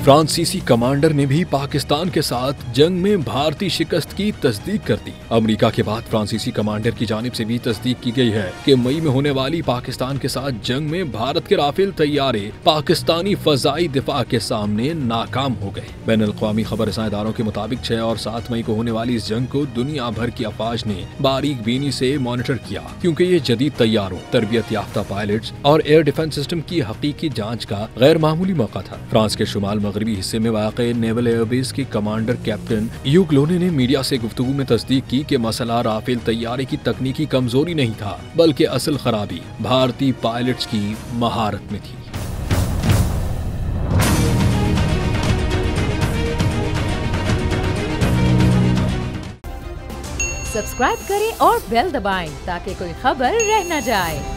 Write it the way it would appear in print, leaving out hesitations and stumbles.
फ्रांसीसी कमांडर ने भी पाकिस्तान के साथ जंग में भारतीय शिकस्त की तस्दीक कर दी। अमेरिका के बाद फ्रांसीसी कमांडर की जानिब से भी तस्दीक की गई है कि मई में होने वाली पाकिस्तान के साथ जंग में भारत के राफेल तैयारे पाकिस्तानी फजाई दिफा के सामने नाकाम हो गए। बैनुल-अक़वामी खबरसां इदारों के मुताबिक 6 और 7 मई को होने वाली इस जंग को दुनिया भर की अफवाज ने बारीक बीनी से मॉनिटर किया, क्योंकि ये जदीद तैयारों, तरबियत याफ्ता पायलट्स और एयर डिफेंस सिस्टम की हकीकी जांच का गैर मामूली मौका था। फ्रांस के शुमाल मगरबी हिस्से में वाक़े नेवल एयरबेस के कमांडर कैप्टन ह्यू ग्लोने ने मीडिया से गुफ्तगू में तस्दीक की कि मसला राफेल तैयारे की तकनीकी कमजोरी नहीं था, बल्कि असल खराबी भारतीय पायलट्स की महारत में थी। सब्सक्राइब करें और बेल दबाएं ताकि कोई खबर रह न जाए।